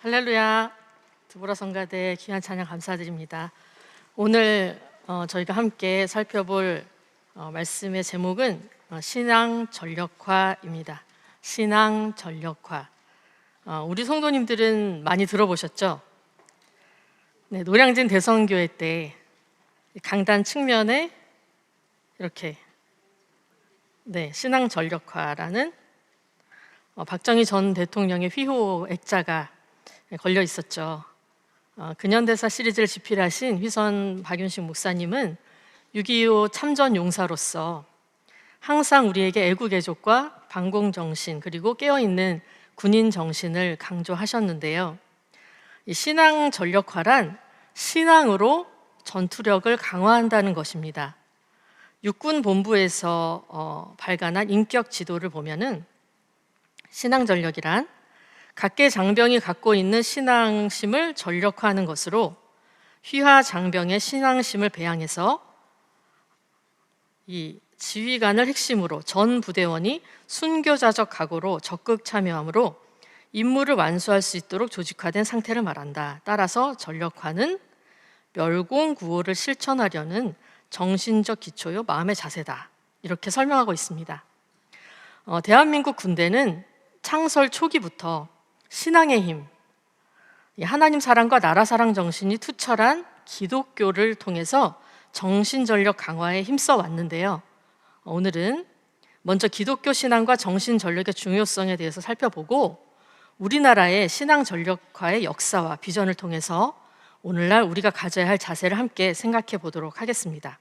할렐루야. 드보라 성가대 귀한 찬양 감사드립니다. 오늘 저희가 함께 살펴볼 말씀의 제목은 신앙 전력화입니다. 신앙 전력화. 우리 성도님들은 많이 들어보셨죠? 네, 노량진 대성교회 때 강단 측면에 이렇게 신앙 전력화라는 박정희 전 대통령의 휘호 액자가 걸려 있었죠. 근현대사 시리즈를 집필하신 휘선 박윤식 목사님은 6.25 참전 용사로서 항상 우리에게 애국애족과 반공정신 그리고 깨어있는 군인 정신을 강조하셨는데요. 이 신앙 전력화란 신앙으로 전투력을 강화한다는 것입니다. 육군 본부에서 발간한 인격 지도를 보면은 신앙 전력이란 각계 장병이 갖고 있는 신앙심을 전력화하는 것으로 휘하 장병의 신앙심을 배양해서 이 지휘관을 핵심으로 전 부대원이 순교자적 각오로 적극 참여함으로 임무를 완수할 수 있도록 조직화된 상태를 말한다. 따라서 전력화는 멸공구호를 실천하려는 정신적 기초요 마음의 자세다. 이렇게 설명하고 있습니다. 대한민국 군대는 창설 초기부터 신앙의 힘, 하나님 사랑과 나라 사랑 정신이 투철한 기독교를 통해서 정신전력 강화에 힘써 왔는데요. 오늘은 먼저 기독교 신앙과 정신전력의 중요성에 대해서 살펴보고 우리나라의 신앙 전력화의 역사와 비전을 통해서 오늘날 우리가 가져야 할 자세를 함께 생각해 보도록 하겠습니다.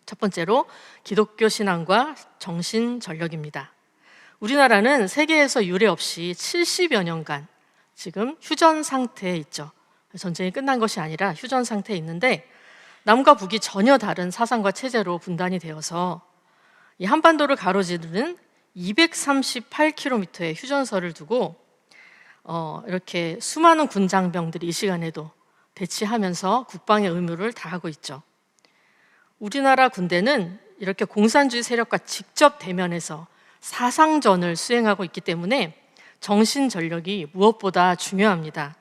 첫 번째로 기독교 신앙과 정신전력입니다. 우리나라는 세계에서 유례 없이 70여 년간 지금 휴전 상태에 있죠. 전쟁이 끝난 것이 아니라 휴전 상태에 있는데 남과 북이 전혀 다른 사상과 체제로 분단이 되어서 이 한반도를 가로지르는 238km의 휴전선을 두고 이렇게 수많은 군장병들이 이 시간에도 대치하면서 국방의 의무를 다하고 있죠. 우리나라 군대는 이렇게 공산주의 세력과 직접 대면해서 사상전을 수행하고 있기 때문에 정신전력이 무엇보다 중요합니다.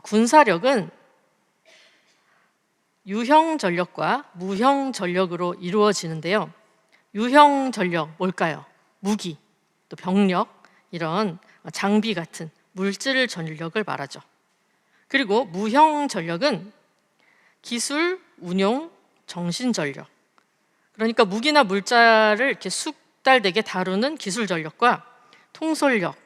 군사력은 유형전력과 무형전력으로 이루어지는데요. 유형전력 뭘까요? 무기, 또 병력, 이런 장비 같은 물질 전력을 말하죠. 그리고 무형전력은 기술, 운용, 정신전력. 그러니까 무기나 물자를 이렇게 숙달되게 다루는 기술 전력과 통솔력,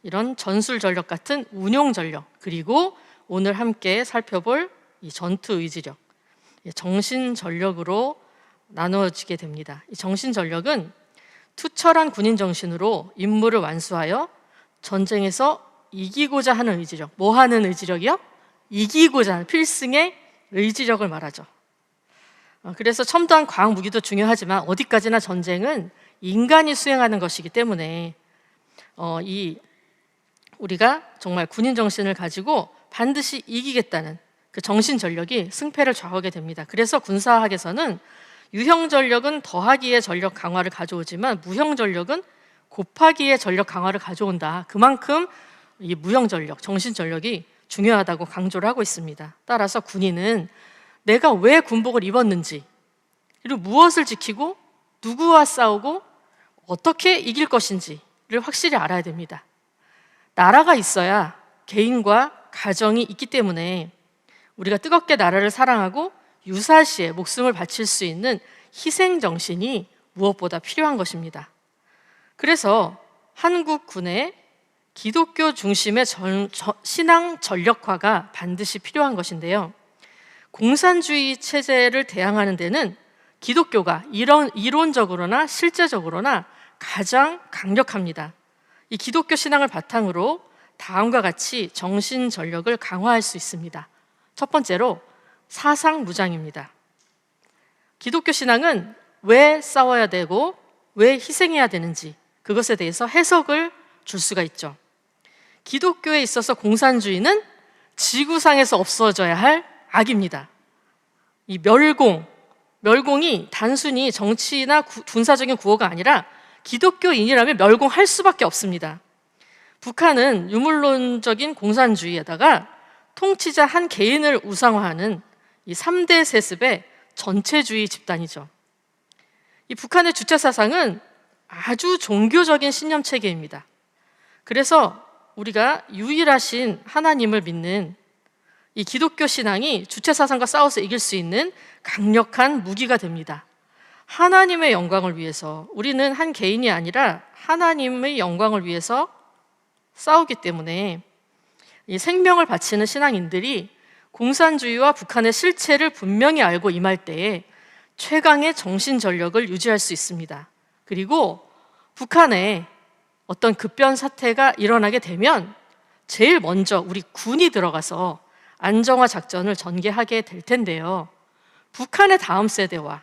이런 전술 전력 같은 운용 전력, 그리고 오늘 함께 살펴볼 이 전투 의지력, 정신 전력으로 나누어지게 됩니다. 이 정신 전력은 투철한 군인 정신으로 임무를 완수하여 전쟁에서 이기고자 하는 의지력. 뭐 하는 의지력이요? 이기고자 하는 필승의 의지력을 말하죠. 그래서 첨단 과학 무기도 중요하지만 어디까지나 전쟁은 인간이 수행하는 것이기 때문에 우리가 정말 군인 정신을 가지고 반드시 이기겠다는 그 정신 전력이 승패를 좌우하게 됩니다. 그래서 군사학에서는 유형 전력은 더하기의 전력 강화를 가져오지만 무형 전력은 곱하기의 전력 강화를 가져온다. 그만큼 이 무형 전력, 정신 전력이 중요하다고 강조를 하고 있습니다. 따라서 군인은 내가 왜 군복을 입었는지, 그리고 무엇을 지키고 누구와 싸우고 어떻게 이길 것인지를 확실히 알아야 됩니다. 나라가 있어야 개인과 가정이 있기 때문에 우리가 뜨겁게 나라를 사랑하고 유사시에 목숨을 바칠 수 있는 희생정신이 무엇보다 필요한 것입니다. 그래서 한국군의 기독교 중심의 신앙 전력화가 반드시 필요한 것인데요. 공산주의 체제를 대항하는 데는 기독교가 이론적으로나 실제적으로나 가장 강력합니다. 이 기독교 신앙을 바탕으로 다음과 같이 정신 전력을 강화할 수 있습니다. 첫 번째로 사상무장입니다. 기독교 신앙은 왜 싸워야 되고 왜 희생해야 되는지 그것에 대해서 해석을 줄 수가 있죠. 기독교에 있어서 공산주의는 지구상에서 없어져야 할 악입니다. 이 멸공이 단순히 정치나 군사적인 구호가 아니라 기독교인이라면 멸공할 수밖에 없습니다. 북한은 유물론적인 공산주의에다가 통치자 한 개인을 우상화하는 이 3대 세습의 전체주의 집단이죠. 이 북한의 주체 사상은 아주 종교적인 신념 체계입니다. 그래서 우리가 유일하신 하나님을 믿는 이 기독교 신앙이 주체 사상과 싸워서 이길 수 있는 강력한 무기가 됩니다. 하나님의 영광을 위해서, 우리는 한 개인이 아니라 하나님의 영광을 위해서 싸우기 때문에 이 생명을 바치는 신앙인들이 공산주의와 북한의 실체를 분명히 알고 임할 때에 최강의 정신 전력을 유지할 수 있습니다. 그리고 북한에 어떤 급변 사태가 일어나게 되면 제일 먼저 우리 군이 들어가서 안정화 작전을 전개하게 될 텐데요. 북한의 다음 세대와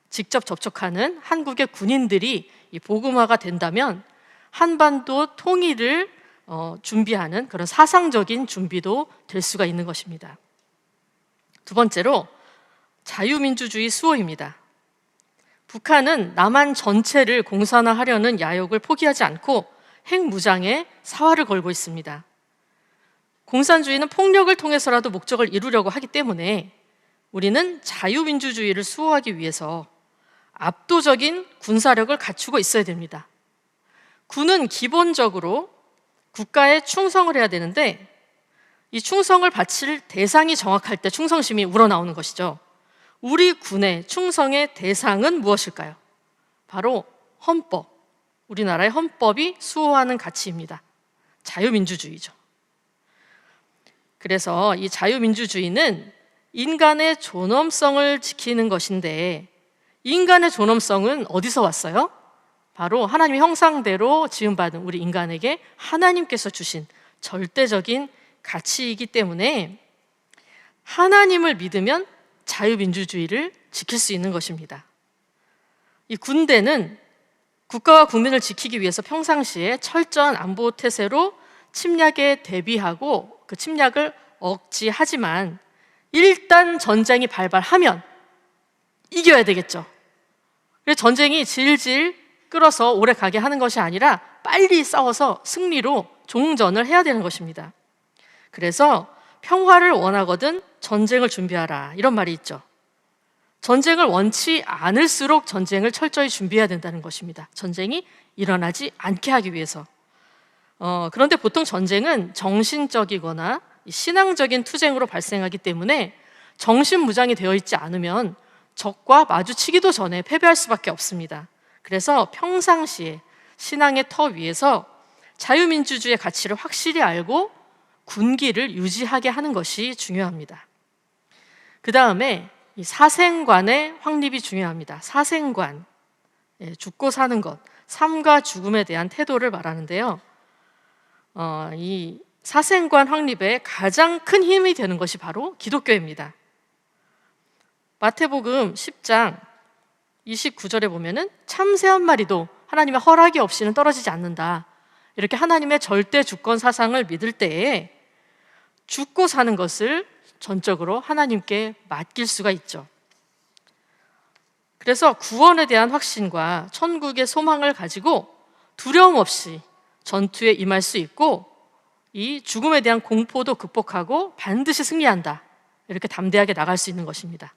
직접 접촉하는 한국의 군인들이 이 보급화가 된다면 한반도 통일을 준비하는 그런 사상적인 준비도 될 수가 있는 것입니다. 두 번째로 자유민주주의 수호입니다. 북한은 남한 전체를 공산화하려는 야욕을 포기하지 않고 핵무장에 사활을 걸고 있습니다. 공산주의는 폭력을 통해서라도 목적을 이루려고 하기 때문에 우리는 자유민주주의를 수호하기 위해서 압도적인 군사력을 갖추고 있어야 됩니다. 군은 기본적으로 국가에 충성을 해야 되는데 이 충성을 바칠 대상이 정확할 때 충성심이 우러나오는 것이죠. 우리 군의 충성의 대상은 무엇일까요? 바로 헌법, 우리나라의 헌법이 수호하는 가치입니다. 자유민주주의죠. 그래서 이 자유민주주의는 인간의 존엄성을 지키는 것인데, 인간의 존엄성은 어디서 왔어요? 바로 하나님의 형상대로 지음받은 우리 인간에게 하나님께서 주신 절대적인 가치이기 때문에 하나님을 믿으면 자유민주주의를 지킬 수 있는 것입니다. 이 군대는 국가와 국민을 지키기 위해서 평상시에 철저한 안보 태세로 침략에 대비하고 그 침략을 억제하지만 일단 전쟁이 발발하면 이겨야 되겠죠. 그래서 전쟁이 질질 끌어서 오래 가게 하는 것이 아니라 빨리 싸워서 승리로 종전을 해야 되는 것입니다. 그래서 평화를 원하거든 전쟁을 준비하라, 이런 말이 있죠. 전쟁을 원치 않을수록 전쟁을 철저히 준비해야 된다는 것입니다. 전쟁이 일어나지 않게 하기 위해서. 그런데 보통 전쟁은 정신적이거나 신앙적인 투쟁으로 발생하기 때문에 정신무장이 되어 있지 않으면 적과 마주치기도 전에 패배할 수밖에 없습니다. 그래서 평상시에 신앙의 터 위에서 자유민주주의의 가치를 확실히 알고 군기를 유지하게 하는 것이 중요합니다. 그 다음에 이 사생관의 확립이 중요합니다. 사생관, 죽고 사는 것, 삶과 죽음에 대한 태도를 말하는데요. 이 사생관 확립에 가장 큰 힘이 되는 것이 바로 기독교입니다. 마태복음 10장 29절에 보면은 참새 한 마리도 하나님의 허락이 없이는 떨어지지 않는다, 이렇게 하나님의 절대 주권 사상을 믿을 때에 죽고 사는 것을 전적으로 하나님께 맡길 수가 있죠. 그래서 구원에 대한 확신과 천국의 소망을 가지고 두려움 없이 전투에 임할 수 있고, 이 죽음에 대한 공포도 극복하고 반드시 승리한다, 이렇게 담대하게 나갈 수 있는 것입니다.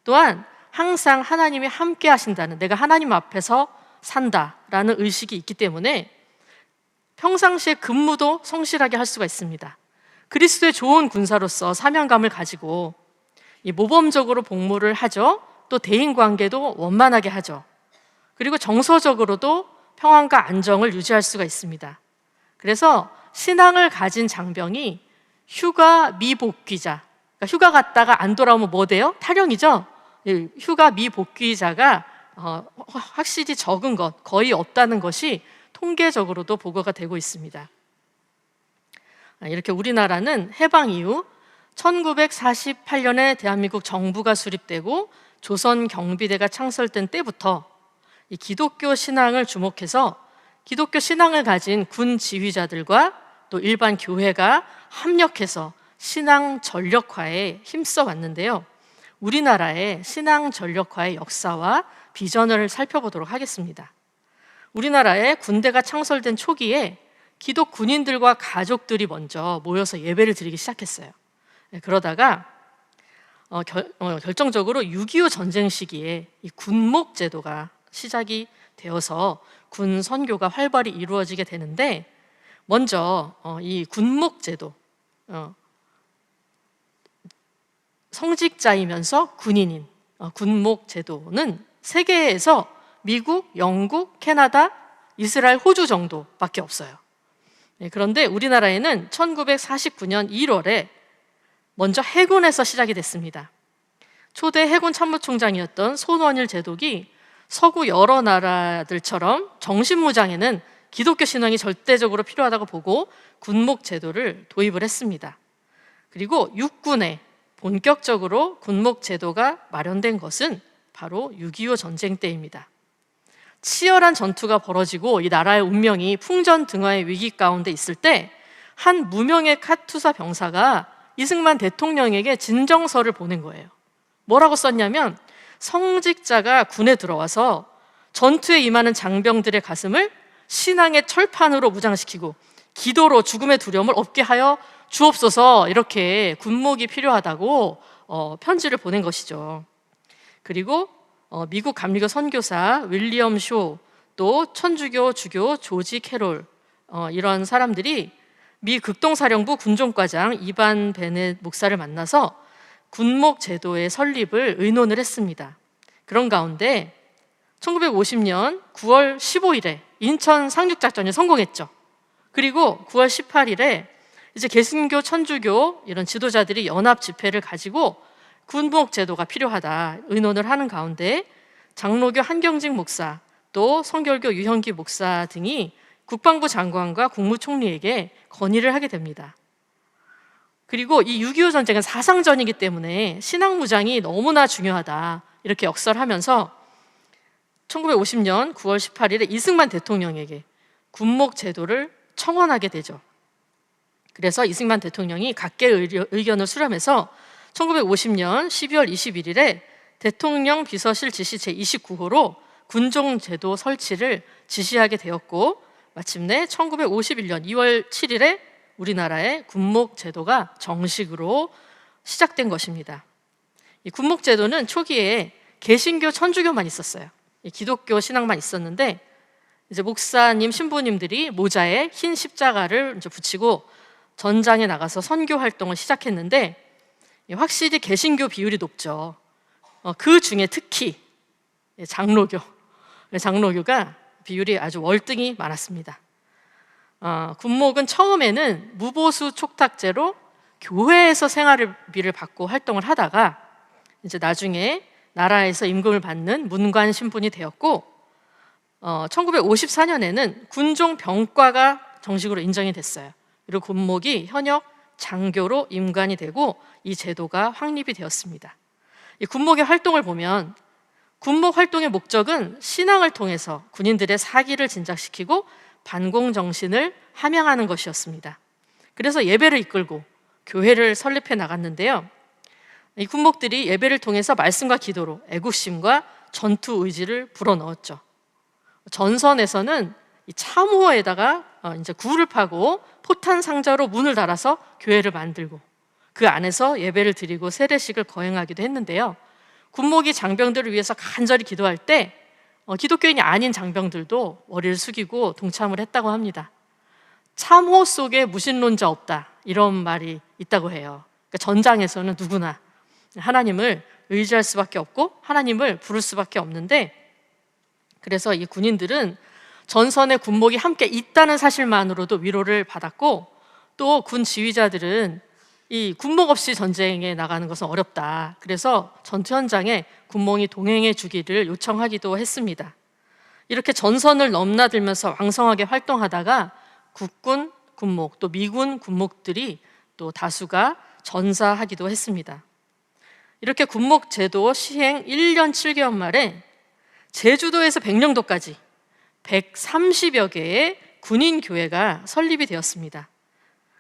또한 항상 하나님이 함께 하신다는, 내가 하나님 앞에서 산다라는 의식이 있기 때문에 평상시에 근무도 성실하게 할 수가 있습니다. 그리스도의 좋은 군사로서 사명감을 가지고 이 모범적으로 복무를 하죠. 또 대인관계도 원만하게 하죠. 그리고 정서적으로도 평안과 안정을 유지할 수가 있습니다. 그래서 신앙을 가진 장병이 휴가 미복귀자, 그러니까 휴가 갔다가 안 돌아오면 뭐 돼요? 탈영이죠. 휴가 미복귀자가 확실히 적은 것, 거의 없다는 것이 통계적으로도 보고가 되고 있습니다. 이렇게 우리나라는 해방 이후 1948년에 대한민국 정부가 수립되고 조선 경비대가 창설된 때부터 이 기독교 신앙을 주목해서 기독교 신앙을 가진 군 지휘자들과 또 일반 교회가 합력해서 신앙 전력화에 힘써 왔는데요. 우리나라의 신앙 전력화의 역사와 비전을 살펴보도록 하겠습니다. 우리나라의 군대가 창설된 초기에 기독 군인들과 가족들이 먼저 모여서 예배를 드리기 시작했어요. 그러다가 결정적으로 6.25 전쟁 시기에 이 군목 제도가 시작이 되어서 군 선교가 활발히 이루어지게 되는데, 먼저 이 군목 제도, 성직자이면서 군인인 군목 제도는 세계에서 미국, 영국, 캐나다, 이스라엘, 호주 정도밖에 없어요. 그런데 우리나라에는 1949년 1월에 먼저 해군에서 시작이 됐습니다. 초대 해군 참모총장이었던 손원일 제독이 서구 여러 나라들처럼 정신무장에는 기독교 신앙이 절대적으로 필요하다고 보고 군목 제도를 도입을 했습니다. 그리고 육군에 본격적으로 군목 제도가 마련된 것은 바로 6.25 전쟁 때입니다. 치열한 전투가 벌어지고 이 나라의 운명이 풍전등화의 위기 가운데 있을 때 한 무명의 카투사 병사가 이승만 대통령에게 진정서를 보낸 거예요. 뭐라고 썼냐면, 성직자가 군에 들어와서 전투에 임하는 장병들의 가슴을 신앙의 철판으로 무장시키고 기도로 죽음의 두려움을 없게 하여 주옵소서, 이렇게 군목이 필요하다고 편지를 보낸 것이죠. 그리고 미국 감리교 선교사 윌리엄 쇼, 또 천주교 주교 조지 캐롤, 이런 사람들이 미 극동사령부 군종과장 이반 베넷 목사를 만나서 군목 제도의 설립을 의논을 했습니다. 그런 가운데 1950년 9월 15일에 인천 상륙작전이 성공했죠. 그리고 9월 18일에 이제 개신교, 천주교 이런 지도자들이 연합 집회를 가지고 군목 제도가 필요하다 의논을 하는 가운데 장로교 한경직 목사, 또 성결교 유형기 목사 등이 국방부 장관과 국무총리에게 건의를 하게 됩니다. 그리고 이 6.25 전쟁은 사상전이기 때문에 신앙무장이 너무나 중요하다, 이렇게 역설하면서 1950년 9월 18일에 이승만 대통령에게 군목 제도를 청원하게 되죠. 그래서 이승만 대통령이 각계 의견을 수렴해서 1950년 12월 21일에 대통령 비서실 지시 제29호로 군종 제도 설치를 지시하게 되었고, 마침내 1951년 2월 7일에 우리나라의 군목 제도가 정식으로 시작된 것입니다. 이 군목 제도는 초기에 개신교, 천주교만 있었어요. 기독교 신앙만 있었는데, 이제 목사님, 신부님들이 모자에 흰 십자가를 이제 붙이고 전장에 나가서 선교 활동을 시작했는데, 확실히 개신교 비율이 높죠. 그 중에 특히 장로교가 비율이 아주 월등히 많았습니다. 군목은 처음에는 무보수 촉탁제로 교회에서 생활비를 받고 활동을 하다가 이제 나중에 나라에서 임금을 받는 문관 신분이 되었고, 1954년에는 군종 병과가 정식으로 인정이 됐어요. 그리고 군목이 현역 장교로 임관이 되고 이 제도가 확립이 되었습니다. 이 군목의 활동을 보면 군목 활동의 목적은 신앙을 통해서 군인들의 사기를 진작시키고 반공 정신을 함양하는 것이었습니다. 그래서 예배를 이끌고 교회를 설립해 나갔는데요. 이 군목들이 예배를 통해서 말씀과 기도로 애국심과 전투 의지를 불어넣었죠. 전선에서는 이 참호에다가 이제 굴을 파고 포탄 상자로 문을 달아서 교회를 만들고 그 안에서 예배를 드리고 세례식을 거행하기도 했는데요. 군목이 장병들을 위해서 간절히 기도할 때 기독교인이 아닌 장병들도 머리를 숙이고 동참을 했다고 합니다. 참호 속에 무신론자 없다, 이런 말이 있다고 해요. 그러니까 전장에서는 누구나 하나님을 의지할 수밖에 없고 하나님을 부를 수밖에 없는데, 그래서 이 군인들은 전선에 군목이 함께 있다는 사실만으로도 위로를 받았고, 또 군 지휘자들은 이 군목 없이 전쟁에 나가는 것은 어렵다, 그래서 전투 현장에 군목이 동행해 주기를 요청하기도 했습니다. 이렇게 전선을 넘나들면서 왕성하게 활동하다가 국군 군목, 또 미군 군목들이 또 다수가 전사하기도 했습니다. 이렇게 군목 제도 시행 1년 7개월 만에 제주도에서 백령도까지 130여 개의 군인 교회가 설립이 되었습니다.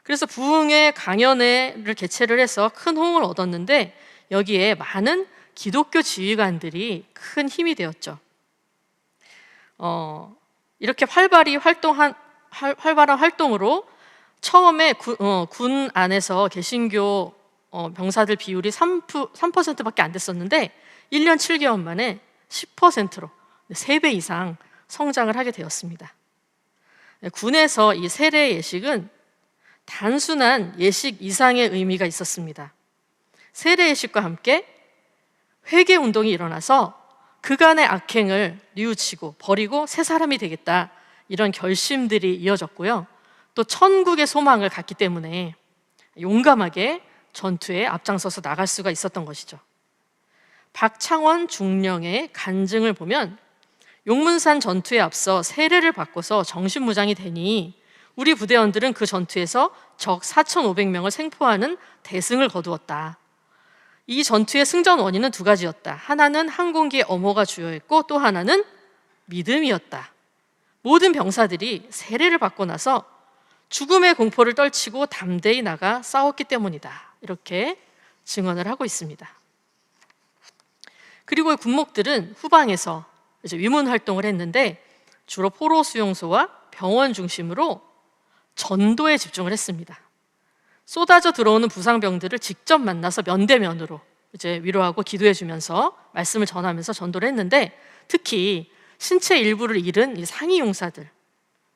그래서 부흥회 강연회를 개최를 해서 큰 호응을 얻었는데, 여기에 많은 기독교 지휘관들이 큰 힘이 되었죠. 이렇게 활발히 활동한 활발한 활동으로 처음에 군 안에서 개신교 병사들 비율이 3%밖에 안 됐었는데 1년 7개월 만에 10%로 3배 이상 성장을 하게 되었습니다. 군에서 이 세례 예식은 단순한 예식 이상의 의미가 있었습니다. 세례 예식과 함께 회개 운동이 일어나서 그간의 악행을 뉘우치고 버리고 새 사람이 되겠다, 이런 결심들이 이어졌고요. 또 천국의 소망을 갖기 때문에 용감하게 전투에 앞장서서 나갈 수가 있었던 것이죠. 박창원 중령의 간증을 보면 용문산 전투에 앞서 세례를 받고서 정신무장이 되니 우리 부대원들은 그 전투에서 적 4,500명을 생포하는 대승을 거두었다. 이 전투의 승전 원인은 두 가지였다. 하나는 항공기의 엄호가 주요했고 또 하나는 믿음이었다. 모든 병사들이 세례를 받고 나서 죽음의 공포를 떨치고 담대히 나가 싸웠기 때문이다. 이렇게 증언을 하고 있습니다. 그리고 군목들은 후방에서 이제 위문 활동을 했는데 주로 포로 수용소와 병원 중심으로 전도에 집중을 했습니다. 쏟아져 들어오는 부상병들을 직접 만나서 면대면으로 이제 위로하고 기도해 주면서 말씀을 전하면서 전도를 했는데, 특히 신체 일부를 잃은 이 상위 용사들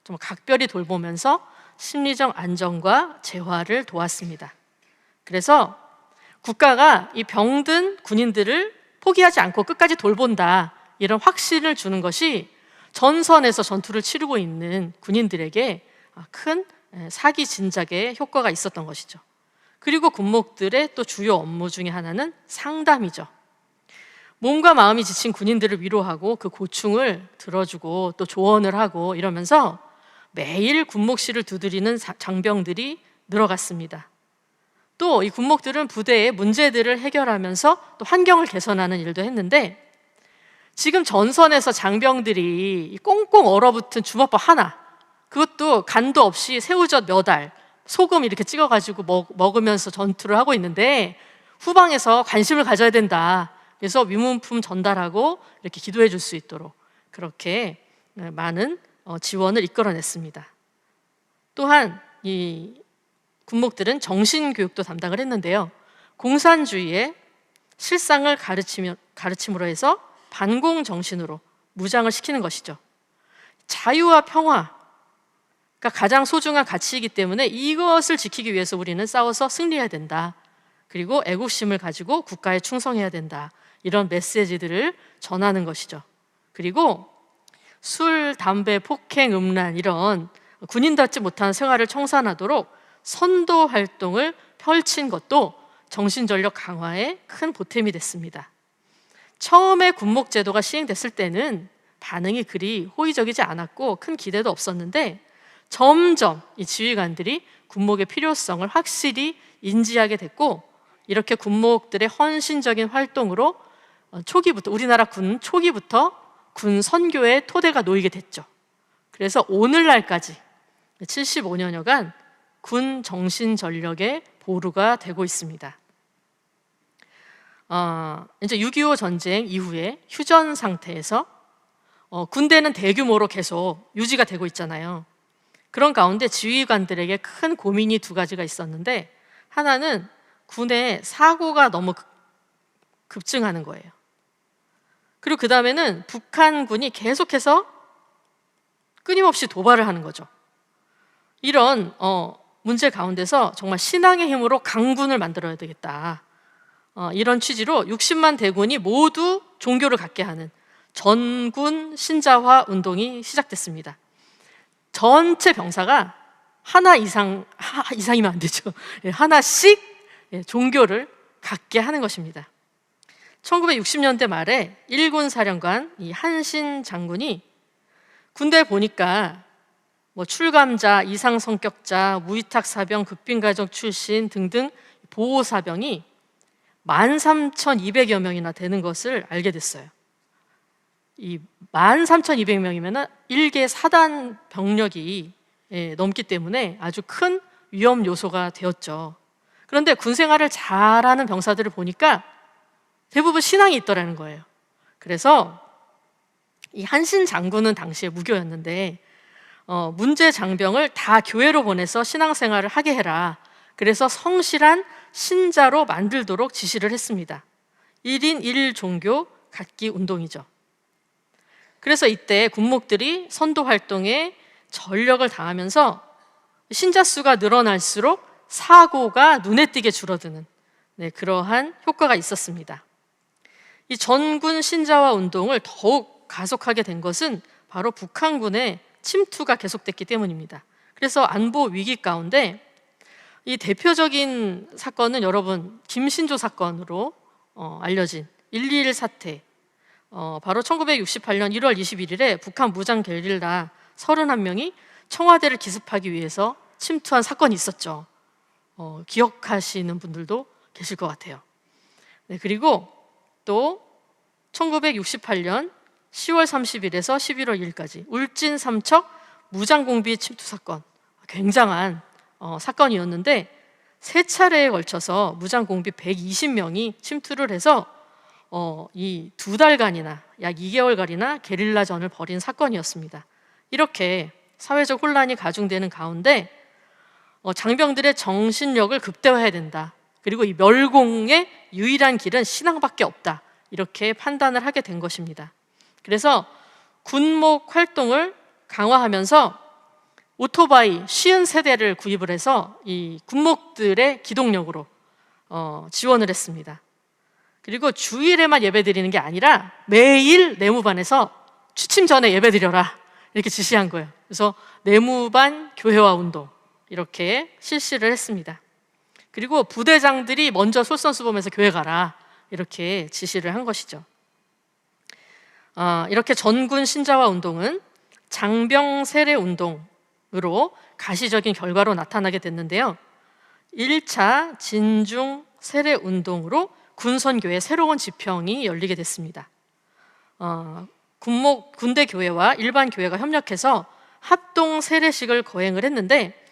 좀 각별히 돌보면서 심리적 안정과 재활을 도왔습니다. 그래서 국가가 이 병든 군인들을 포기하지 않고 끝까지 돌본다, 이런 확신을 주는 것이 전선에서 전투를 치르고 있는 군인들에게 큰 사기 진작의 효과가 있었던 것이죠. 그리고 군목들의 또 주요 업무 중에 하나는 상담이죠. 몸과 마음이 지친 군인들을 위로하고 그 고충을 들어주고 또 조언을 하고 이러면서 매일 군목실을 두드리는 장병들이 늘어갔습니다. 또 이 군목들은 부대의 문제들을 해결하면서 또 환경을 개선하는 일도 했는데, 지금 전선에서 장병들이 꽁꽁 얼어붙은 주먹밥 하나, 그것도 간도 없이 새우젓 몇 알, 소금 이렇게 찍어가지고 먹으면서 전투를 하고 있는데 후방에서 관심을 가져야 된다. 그래서 위문품 전달하고 이렇게 기도해 줄 수 있도록 그렇게 많은 지원을 이끌어냈습니다. 또한 이 군목들은 정신교육도 담당을 했는데요. 공산주의의 실상을 가르침으로 해서 반공정신으로 무장을 시키는 것이죠. 자유와 평화가 가장 소중한 가치이기 때문에 이것을 지키기 위해서 우리는 싸워서 승리해야 된다. 그리고 애국심을 가지고 국가에 충성해야 된다. 이런 메시지들을 전하는 것이죠. 그리고 술, 담배, 폭행, 음란 이런 군인답지 못한 생활을 청산하도록 선도 활동을 펼친 것도 정신전력 강화에 큰 보탬이 됐습니다. 처음에 군목제도가 시행됐을 때는 반응이 그리 호의적이지 않았고 큰 기대도 없었는데 점점 이 지휘관들이 군목의 필요성을 확실히 인지하게 됐고, 이렇게 군목들의 헌신적인 활동으로 초기부터 우리나라 군 초기부터 군 선교의 토대가 놓이게 됐죠. 그래서 오늘날까지 75년여간 군 정신전력의 보루가 되고 있습니다. 이제 6.25 전쟁 이후에 휴전 상태에서 군대는 대규모로 계속 유지가 되고 있잖아요. 그런 가운데 지휘관들에게 큰 고민이 두 가지가 있었는데, 하나는 군의 사고가 너무 급증하는 거예요. 그리고 그 다음에는 북한군이 계속해서 끊임없이 도발을 하는 거죠. 이런 문제 가운데서 정말 신앙의 힘으로 강군을 만들어야 되겠다. 이런 취지로 60만 대군이 모두 종교를 갖게 하는 전군 신자화 운동이 시작됐습니다. 전체 병사가 하나 이상이면 안 되죠. 하나씩 종교를 갖게 하는 것입니다. 1960년대 말에 일군 사령관 이 한신 장군이 군대에 보니까 출감자, 이상성격자, 무위탁사병, 극빈가족 출신 등등 보호사병이 13,200여 명이나 되는 것을 알게 됐어요. 이 13,200명이면 1개 사단 병력이 넘기 때문에 아주 큰 위험 요소가 되었죠. 그런데 군 생활을 잘하는 병사들을 보니까 대부분 신앙이 있더라는 거예요. 그래서 이 한신 장군은 당시에 무교였는데 문제 장병을 다 교회로 보내서 신앙생활을 하게 해라. 그래서 성실한 신자로 만들도록 지시를 했습니다. 1인 1종교 갖기 운동이죠. 그래서 이때 군목들이 선도 활동에 전력을 다하면서 신자 수가 늘어날수록 사고가 눈에 띄게 줄어드는 그러한 효과가 있었습니다. 이 전군 신자화 운동을 더욱 가속하게 된 것은 바로 북한군의 침투가 계속됐기 때문입니다. 그래서 안보 위기 가운데 이 대표적인 사건은 여러분 김신조 사건으로 알려진 121 사태, 바로 1968년 1월 21일에 북한 무장 게릴라 31명이 청와대를 기습하기 위해서 침투한 사건이 있었죠. 기억하시는 분들도 계실 것 같아요. 그리고 또 1968년 10월 30일에서 11월 2일까지 울진 삼척 무장공비 침투 사건, 굉장한 사건이었는데 3차례에 걸쳐서 무장공비 120명이 침투를 해서 이 2달간이나 약 2개월간이나 게릴라전을 벌인 사건이었습니다. 이렇게 사회적 혼란이 가중되는 가운데 장병들의 정신력을 극대화해야 된다. 그리고 이 멸공의 유일한 길은 신앙밖에 없다. 이렇게 판단을 하게 된 것입니다. 그래서 군목 활동을 강화하면서 오토바이 50세대를 구입을 해서 이 군목들의 기동력으로 지원을 했습니다. 그리고 주일에만 예배드리는 게 아니라 매일 내무반에서 취침 전에 예배드려라 이렇게 지시한 거예요. 그래서 내무반 교회화 운동 이렇게 실시를 했습니다. 그리고 부대장들이 먼저 솔선수범해서 교회 가라 이렇게 지시를 한 것이죠. 이렇게 전군 신자화 운동은 장병 세례 운동으로 가시적인 결과로 나타나게 됐는데요. 1차 진중 세례 운동으로 군선교의 새로운 지평이 열리게 됐습니다. 군대 교회와 일반 교회가 협력해서 합동 세례식을 거행을 했는데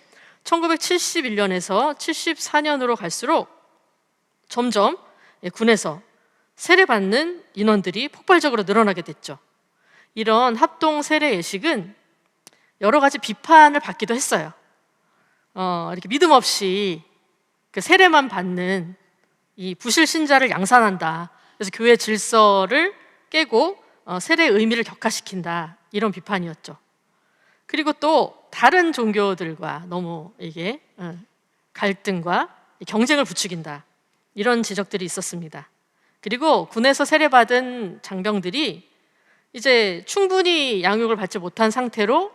1971년에서 74년으로 갈수록 점점 군에서 세례받는 인원들이 폭발적으로 늘어나게 됐죠. 이런 합동 세례 예식은 여러 가지 비판을 받기도 했어요. 이렇게 믿음 없이 그 세례만 받는 이 부실 신자를 양산한다. 그래서 교회 질서를 깨고 세례의 의미를 격화시킨다. 이런 비판이었죠. 그리고 또 다른 종교들과 너무 이게 갈등과 경쟁을 부추긴다. 이런 지적들이 있었습니다. 그리고 군에서 세례받은 장병들이 이제 충분히 양육을 받지 못한 상태로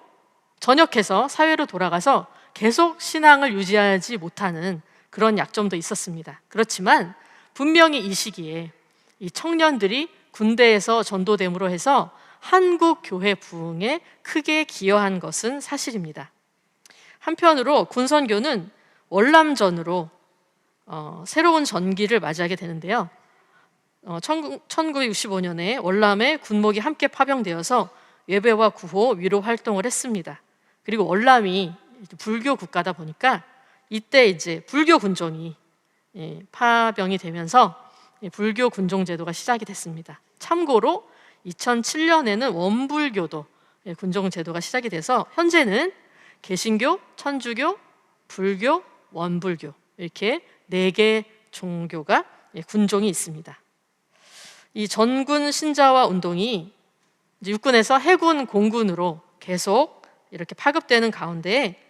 전역해서 사회로 돌아가서 계속 신앙을 유지하지 못하는 그런 약점도 있었습니다. 그렇지만 분명히 이 시기에 이 청년들이 군대에서 전도됨으로 해서 한국 교회 부흥에 크게 기여한 것은 사실입니다. 한편으로 군선교는 월남전으로 새로운 전기를 맞이하게 되는데요. 1965년에 월남에 군목이 함께 파병되어서 예배와 구호, 위로 활동을 했습니다. 그리고 월남이 불교 국가다 보니까 이때 이제 불교 군종이 파병이 되면서 불교 군종 제도가 시작이 됐습니다. 참고로 2007년에는 원불교도 군종 제도가 시작이 돼서 현재는 개신교, 천주교, 불교, 원불교 이렇게 4개 종교가 군종이 있습니다. 이 전군 신자화 운동이 이제 육군에서 해군 공군으로 계속 이렇게 파급되는 가운데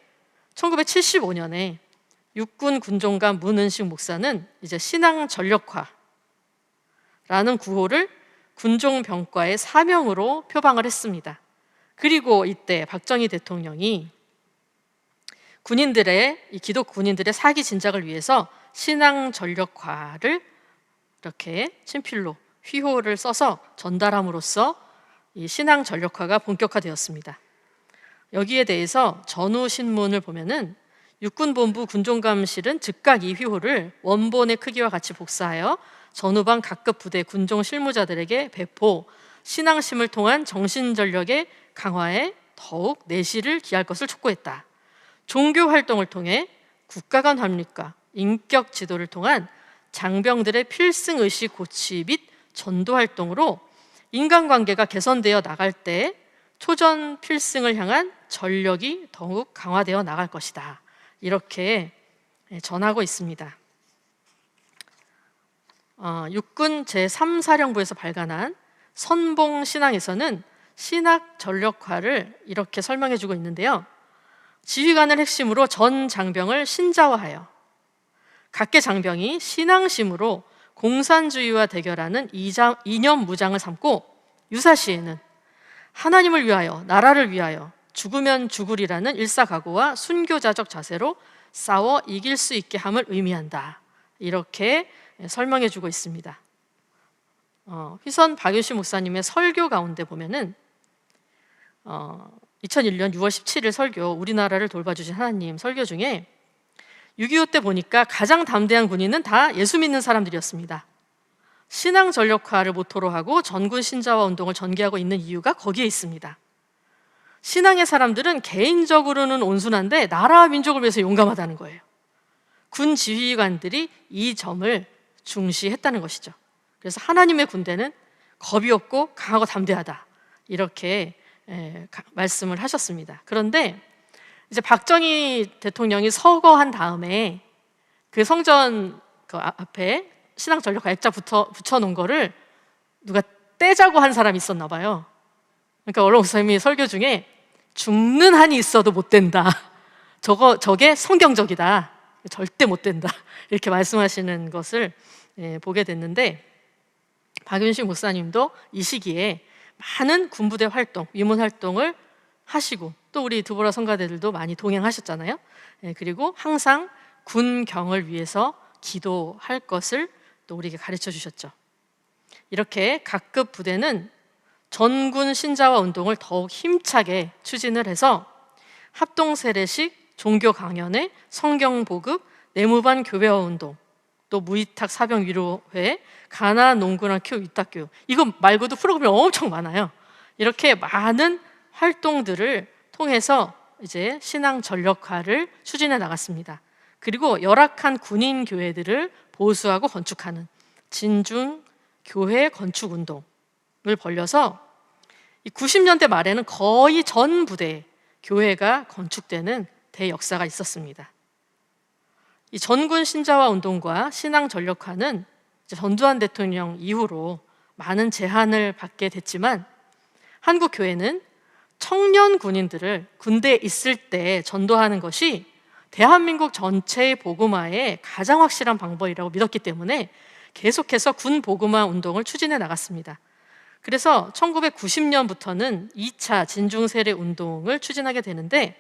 1975년에 육군 군종관 문은식 목사는 이제 신앙 전력화라는 구호를 군종병과의 사명으로 표방을 했습니다. 그리고 이때 박정희 대통령이 이 기독 군인들의 사기 진작을 위해서 신앙 전력화를 이렇게 친필로 휘호를 써서 전달함으로써 이 신앙 전력화가 본격화되었습니다. 여기에 대해서 전후신문을 보면은 육군본부 군종감실은 즉각 이 휘호를 원본의 크기와 같이 복사하여 전후방 각급 부대 군종 실무자들에게 배포, 신앙심을 통한 정신전력의 강화에 더욱 내실을 기할 것을 촉구했다. 종교 활동을 통해 국가 간 합립과 인격 지도를 통한 장병들의 필승 의식 고취 및 전도 활동으로 인간관계가 개선되어 나갈 때 초전 필승을 향한 전력이 더욱 강화되어 나갈 것이다. 이렇게 전하고 있습니다. 육군 제3사령부에서 발간한 선봉신앙에서는 신학 전력화를 이렇게 설명해주고 있는데요. 지휘관을 핵심으로 전 장병을 신자화하여 각계 장병이 신앙심으로 공산주의와 대결하는 이념 무장을 삼고 유사시에는 하나님을 위하여, 나라를 위하여 죽으면 죽으리라는 일사각오와 순교자적 자세로 싸워 이길 수 있게 함을 의미한다. 이렇게 설명해주고 있습니다. 휘선 박유시 목사님의 설교 가운데 보면은 2001년 6월 17일 설교, 우리나라를 돌봐주신 하나님 설교 중에 6.25 때 보니까 가장 담대한 군인은 다 예수 믿는 사람들이었습니다. 신앙 전력화를 모토로 하고 전군 신자화 운동을 전개하고 있는 이유가 거기에 있습니다. 신앙의 사람들은 개인적으로는 온순한데 나라와 민족을 위해서 용감하다는 거예요. 군 지휘관들이 이 점을 중시했다는 것이죠. 그래서 하나님의 군대는 겁이 없고 강하고 담대하다. 이렇게 말씀을 하셨습니다. 그런데 이제 박정희 대통령이 서거한 다음에 그 성전 그 앞에 신앙 전력화 액자 붙여놓은 거를 누가 떼자고 한 사람이 있었나 봐요. 그러니까 원로 목사님이 설교 중에 죽는 한이 있어도 못 된다. 저게 성경적이다. 절대 못 된다. 이렇게 말씀하시는 것을 보게 됐는데, 박윤식 목사님도 이 시기에 많은 군부대 활동, 위문 활동을 하시고 또 우리 두보라 성가대들도 많이 동행하셨잖아요. 그리고 항상 군경을 위해서 기도할 것을 또 우리에게 가르쳐 주셨죠. 이렇게 각급 부대는 전군 신자화 운동을 더욱 힘차게 추진을 해서 합동 세례식, 종교 강연회, 성경 보급, 내무반 교회화 운동, 또 무위탁 사병 위로회, 가나 농군학교 위탁교육, 이거 말고도 프로그램이 엄청 많아요. 이렇게 많은 활동들을 통해서 이제 신앙 전력화를 추진해 나갔습니다. 그리고 열악한 군인 교회들을 보수하고 건축하는 진중 교회 건축 운동을 벌려서 90년대 말에는 거의 전 부대 교회가 건축되는 대역사가 있었습니다. 이 전군 신자화 운동과 신앙 전력화는 전두환 대통령 이후로 많은 제한을 받게 됐지만 한국 교회는 청년 군인들을 군대에 있을 때 전도하는 것이 대한민국 전체의 복음화의 가장 확실한 방법이라고 믿었기 때문에 계속해서 군 복음화 운동을 추진해 나갔습니다. 그래서 1990년부터는 2차 진중세례 운동을 추진하게 되는데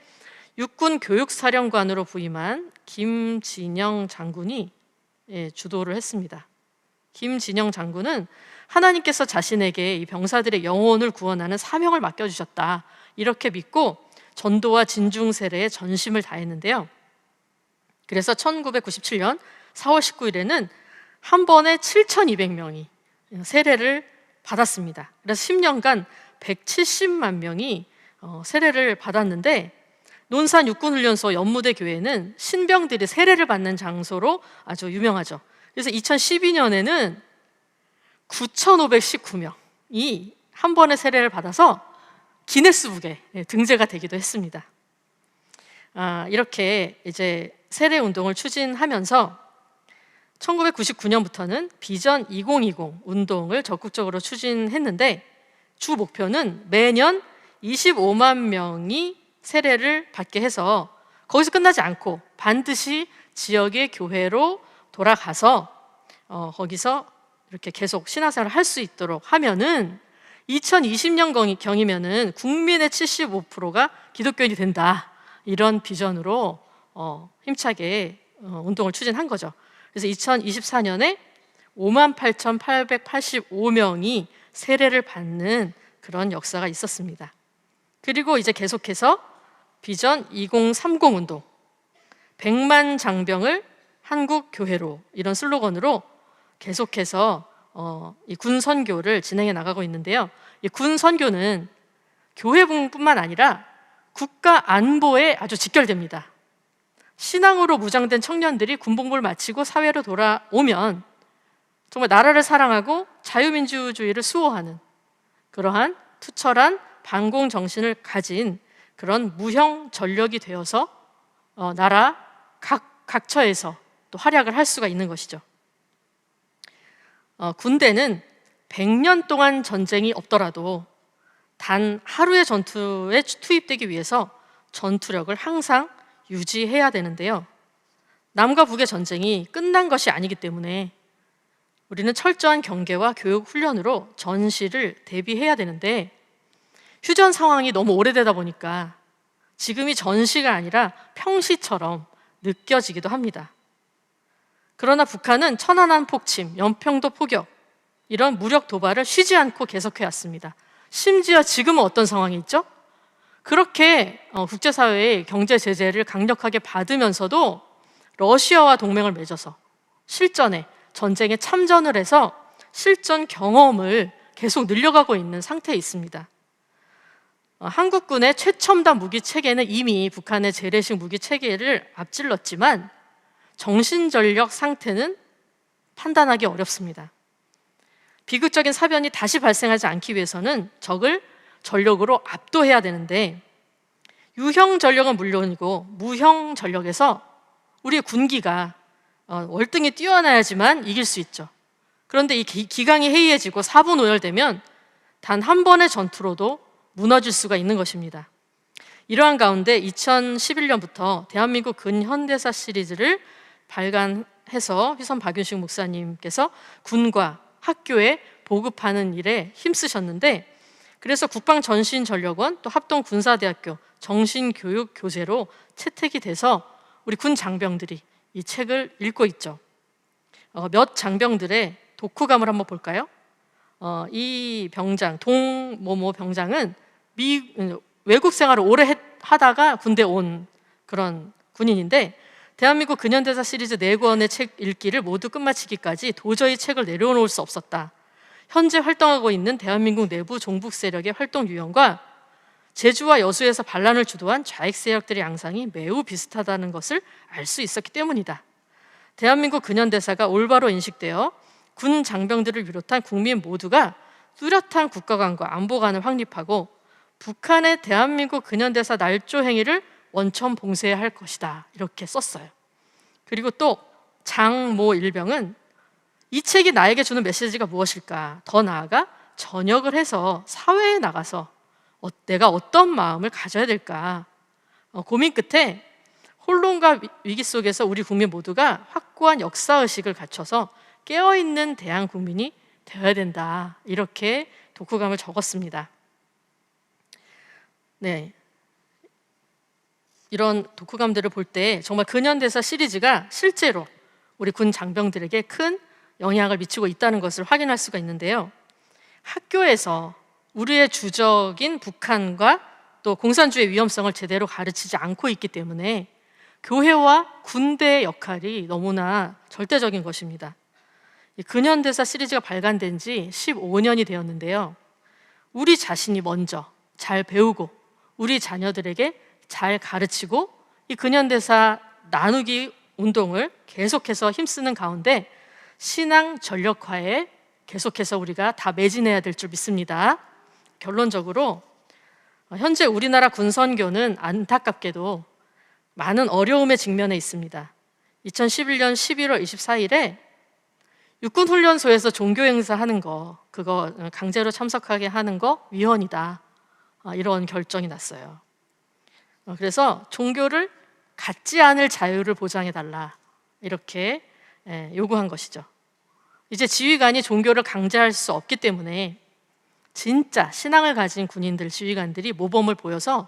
육군 교육사령관으로 부임한 김진영 장군이 주도를 했습니다. 김진영 장군은 하나님께서 자신에게 이 병사들의 영혼을 구원하는 사명을 맡겨주셨다, 이렇게 믿고 전도와 진중세례에 전심을 다했는데요. 그래서 1997년 4월 19일에는 한 번에 7,200명이 세례를 받았습니다. 그래서 10년간 170만 명이 세례를 받았는데, 논산 육군훈련소 연무대 교회는 신병들이 세례를 받는 장소로 아주 유명하죠. 그래서 2012년에는 9,519명이 한 번에 세례를 받아서 기네스북에 등재가 되기도 했습니다. 이렇게 이제 세례 운동을 추진하면서 1999년부터는 비전 2020 운동을 적극적으로 추진했는데 주 목표는 매년 25만 명이 세례를 받게 해서 거기서 끝나지 않고 반드시 지역의 교회로 돌아가서 거기서 이렇게 계속 신앙생활을 할 수 있도록 하면은 2020년 경이면은 국민의 75%가 기독교인이 된다, 이런 비전으로 힘차게 운동을 추진한 거죠. 그래서 2024년에 58,885명이 세례를 받는 그런 역사가 있었습니다. 그리고 이제 계속해서 비전 2030 운동, 100만 장병을 한국 교회로, 이런 슬로건으로 계속해서 이 군 선교를 진행해 나가고 있는데요. 이 군 선교는 교회뿐만 아니라 국가 안보에 아주 직결됩니다. 신앙으로 무장된 청년들이 군복무를 마치고 사회로 돌아오면 정말 나라를 사랑하고 자유민주주의를 수호하는 그러한 투철한 반공 정신을 가진 그런 무형 전력이 되어서 나라 각처에서 또 활약을 할 수가 있는 것이죠. 군대는 100년 동안 전쟁이 없더라도 단 하루의 전투에 투입되기 위해서 전투력을 항상 유지해야 되는데요. 남과 북의 전쟁이 끝난 것이 아니기 때문에 우리는 철저한 경계와 교육 훈련으로 전시를 대비해야 되는데, 휴전 상황이 너무 오래되다 보니까 지금이 전시가 아니라 평시처럼 느껴지기도 합니다. 그러나 북한은 천안함 폭침, 연평도 포격, 이런 무력 도발을 쉬지 않고 계속해 왔습니다. 심지어 지금은 어떤 상황이 있죠? 그렇게 국제사회의 경제 제재를 강력하게 받으면서도 러시아와 동맹을 맺어서 실전에, 전쟁에 참전을 해서 실전 경험을 계속 늘려가고 있는 상태에 있습니다. 한국군의 최첨단 무기 체계는 이미 북한의 재래식 무기 체계를 앞질렀지만 정신전력 상태는 판단하기 어렵습니다. 비극적인 사변이 다시 발생하지 않기 위해서는 적을 전력으로 압도해야 되는데, 유형 전력은 물론이고 무형 전력에서 우리의 군기가 월등히 뛰어나야지만 이길 수 있죠. 그런데 이 기강이 해이해지고 사분 오열되면 단 한 번의 전투로도 무너질 수가 있는 것입니다. 이러한 가운데 2011년부터 대한민국 근현대사 시리즈를 발간해서 휘선 박윤식 목사님께서 군과 학교에 보급하는 일에 힘쓰셨는데, 그래서 국방전신전력원 또 합동군사대학교 정신교육교재로 채택이 돼서 우리 군 장병들이 이 책을 읽고 있죠. 몇 장병들의 독후감을 한번 볼까요? 이 병장, 동모모 병장은 외국 생활을 오래 하다가 군대 온 그런 군인인데, 대한민국 근현대사 시리즈 4권의 책 읽기를 모두 끝마치기까지 도저히 책을 내려놓을 수 없었다. 현재 활동하고 있는 대한민국 내부 종북 세력의 활동 유형과 제주와 여수에서 반란을 주도한 좌익 세력들의 양상이 매우 비슷하다는 것을 알 수 있었기 때문이다. 대한민국 근현대사가 올바로 인식되어 군 장병들을 비롯한 국민 모두가 뚜렷한 국가관과 안보관을 확립하고 북한의 대한민국 근현대사 날조 행위를 원천 봉쇄해야 할 것이다. 이렇게 썼어요. 그리고 또 장모 일병은 이 책이 나에게 주는 메시지가 무엇일까? 더 나아가 전역을 해서 사회에 나가서 내가 어떤 마음을 가져야 될까? 고민 끝에 혼돈과 위기 속에서 우리 국민 모두가 확고한 역사의식을 갖춰서 깨어있는 대한국민이 되어야 된다. 이렇게 독후감을 적었습니다. 네, 이런 독후감들을 볼 때 정말 근현대사 시리즈가 실제로 우리 군 장병들에게 큰 영향을 미치고 있다는 것을 확인할 수가 있는데요. 학교에서 우리의 주적인 북한과 또 공산주의 위험성을 제대로 가르치지 않고 있기 때문에 교회와 군대의 역할이 너무나 절대적인 것입니다. 이 근현대사 시리즈가 발간된 지 15년이 되었는데요. 우리 자신이 먼저 잘 배우고 우리 자녀들에게 잘 가르치고 이 근현대사 나누기 운동을 계속해서 힘쓰는 가운데 신앙 전력화에 계속해서 우리가 다 매진해야 될 줄 믿습니다. 결론적으로 현재 우리나라 군선교는 안타깝게도 많은 어려움에 직면해 있습니다. 2011년 11월 24일에 육군훈련소에서 종교행사 하는 거, 그거 강제로 참석하게 하는 거 위헌이다. 이런 결정이 났어요. 그래서 종교를 갖지 않을 자유를 보장해달라. 이렇게 요구한 것이죠. 이제 지휘관이 종교를 강제할 수 없기 때문에 진짜 신앙을 가진 군인들, 지휘관들이 모범을 보여서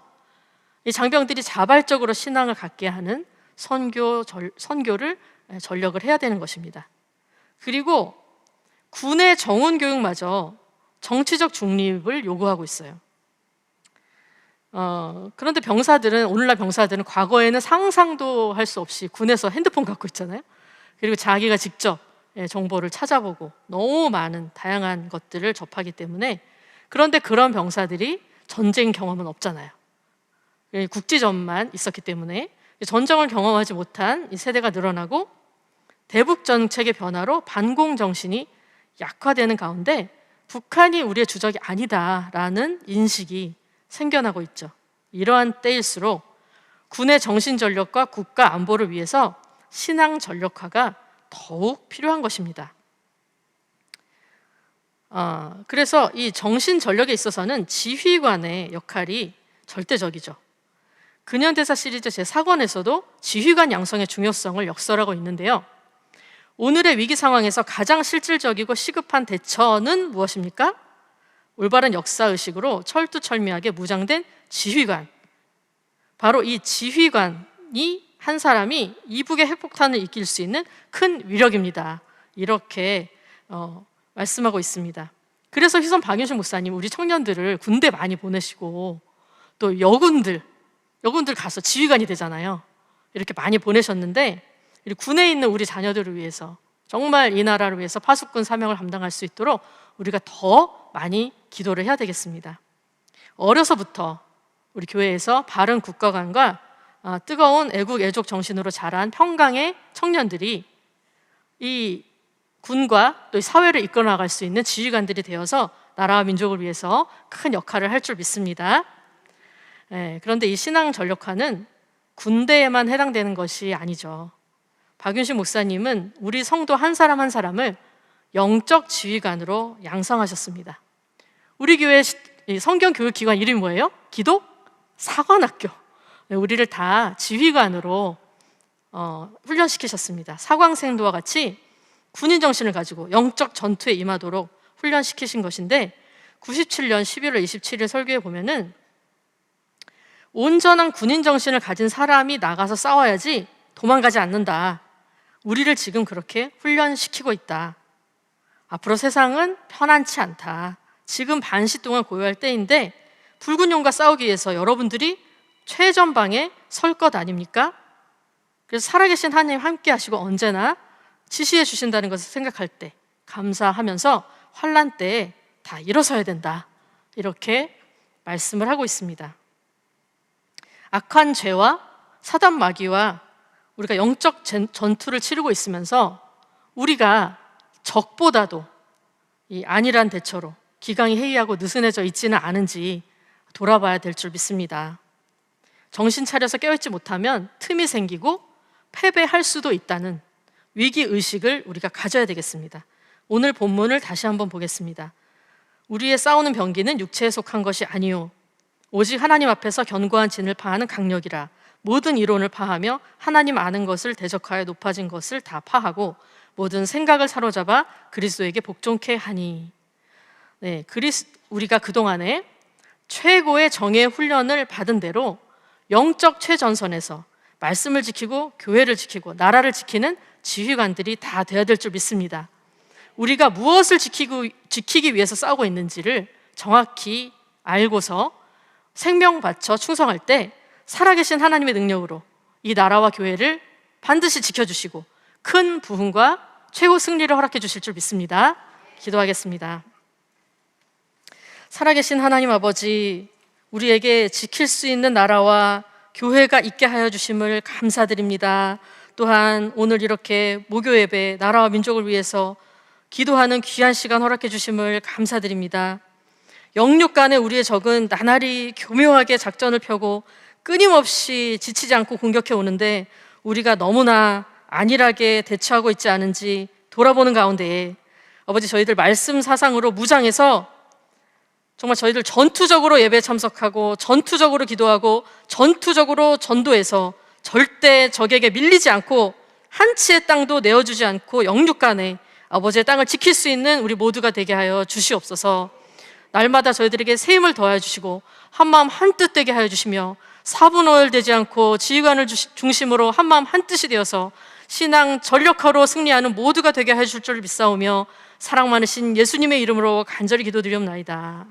이 장병들이 자발적으로 신앙을 갖게 하는 선교를 전력을 해야 되는 것입니다. 그리고 군의 정훈 교육마저 정치적 중립을 요구하고 있어요. 그런데 오늘날 병사들은 과거에는 상상도 할 수 없이 군에서 핸드폰 갖고 있잖아요. 그리고 자기가 직접 정보를 찾아보고 너무 많은 다양한 것들을 접하기 때문에, 그런데 그런 병사들이 전쟁 경험은 없잖아요. 국지전만 있었기 때문에 전쟁을 경험하지 못한 이 세대가 늘어나고 대북 정책의 변화로 반공 정신이 약화되는 가운데 북한이 우리의 주적이 아니다라는 인식이 생겨나고 있죠. 이러한 때일수록 군의 정신 전력과 국가 안보를 위해서 신앙 전력화가 더욱 필요한 것입니다. 그래서 이 정신 전력에 있어서는 지휘관의 역할이 절대적이죠. 근현대사 시리즈 제4권에서도 지휘관 양성의 중요성을 역설하고 있는데요. 오늘의 위기 상황에서 가장 실질적이고 시급한 대처는 무엇입니까? 올바른 역사의식으로 철두철미하게 무장된 지휘관. 바로 이 지휘관이 한 사람이 이북의 핵폭탄을 이길 수 있는 큰 위력입니다. 이렇게 말씀하고 있습니다. 그래서 희선 박윤식 목사님 우리 청년들을 군대 많이 보내시고 또 여군들 가서 지휘관이 되잖아요. 이렇게 많이 보내셨는데 군에 있는 우리 자녀들을 위해서 정말 이 나라를 위해서 파수꾼 사명을 감당할 수 있도록 우리가 더 많이 기도를 해야 되겠습니다. 어려서부터 우리 교회에서 바른 국가관과 뜨거운 애국 애족 정신으로 자란 평강의 청년들이 이 군과 또 사회를 이끌어 나갈 수 있는 지휘관들이 되어서 나라와 민족을 위해서 큰 역할을 할 줄 믿습니다. 그런데 이 신앙 전력화는 군대에만 해당되는 것이 아니죠. 박윤식 목사님은 우리 성도 한 사람 한 사람을 영적 지휘관으로 양성하셨습니다. 우리 교회 성경교육기관 이름이 뭐예요? 기독 사관학교. 우리를 다 지휘관으로 훈련시키셨습니다. 사광생도와 같이 군인 정신을 가지고 영적 전투에 임하도록 훈련시키신 것인데 97년 11월 27일 설교에 보면은 온전한 군인 정신을 가진 사람이 나가서 싸워야지 도망가지 않는다. 우리를 지금 그렇게 훈련시키고 있다. 앞으로 세상은 편안치 않다. 지금 반시 동안 고요할 때인데 붉은 용과 싸우기 위해서 여러분들이 최전방에 설 것 아닙니까? 그래서 살아계신 하나님 함께 하시고 언제나 지시해 주신다는 것을 생각할 때 감사하면서 환난 때에 다 일어서야 된다. 이렇게 말씀을 하고 있습니다. 악한 죄와 사단 마귀와 우리가 영적 전투를 치르고 있으면서 우리가 적보다도 이 안일한 대처로 기강이 해이하고 느슨해져 있지는 않은지 돌아봐야 될 줄 믿습니다. 정신 차려서 깨어있지 못하면 틈이 생기고 패배할 수도 있다는 위기의식을 우리가 가져야 되겠습니다. 오늘 본문을 다시 한번 보겠습니다. 우리의 싸우는 병기는 육체에 속한 것이 아니요 오직 하나님 앞에서 견고한 진을 파하는 강력이라. 모든 이론을 파하며 하나님 아는 것을 대적하여 높아진 것을 다 파하고 모든 생각을 사로잡아 그리스도에게 복종케 하니. 우리가 그동안에 최고의 정예 훈련을 받은 대로 영적 최전선에서 말씀을 지키고 교회를 지키고 나라를 지키는 지휘관들이 다 되어야 될 줄 믿습니다. 우리가 무엇을 지키기 위해서 싸우고 있는지를 정확히 알고서 생명 바쳐 충성할 때 살아계신 하나님의 능력으로 이 나라와 교회를 반드시 지켜주시고 큰 부흥과 최고 승리를 허락해 주실 줄 믿습니다. 기도하겠습니다. 살아계신 하나님 아버지, 우리에게 지킬 수 있는 나라와 교회가 있게 하여 주심을 감사드립니다. 또한 오늘 이렇게 목요 예배 나라와 민족을 위해서 기도하는 귀한 시간 허락해 주심을 감사드립니다. 영육 간에 우리의 적은 나날이 교묘하게 작전을 펴고 끊임없이 지치지 않고 공격해 오는데 우리가 너무나 안일하게 대처하고 있지 않은지 돌아보는 가운데에 아버지 저희들 말씀 사상으로 무장해서 정말 저희들 전투적으로 예배에 참석하고 전투적으로 기도하고 전투적으로 전도해서 절대 적에게 밀리지 않고 한 치의 땅도 내어주지 않고 영육 간에 아버지의 땅을 지킬 수 있는 우리 모두가 되게 하여 주시옵소서. 날마다 저희들에게 새 힘을 더하여 주시고 한마음 한뜻 되게 하여 주시며 사분오열되지 않고 지휘관을 중심으로 한마음 한뜻이 되어서 신앙 전력화로 승리하는 모두가 되게 하여 줄 줄 믿사오며 사랑 많으신 예수님의 이름으로 간절히 기도드리옵나이다.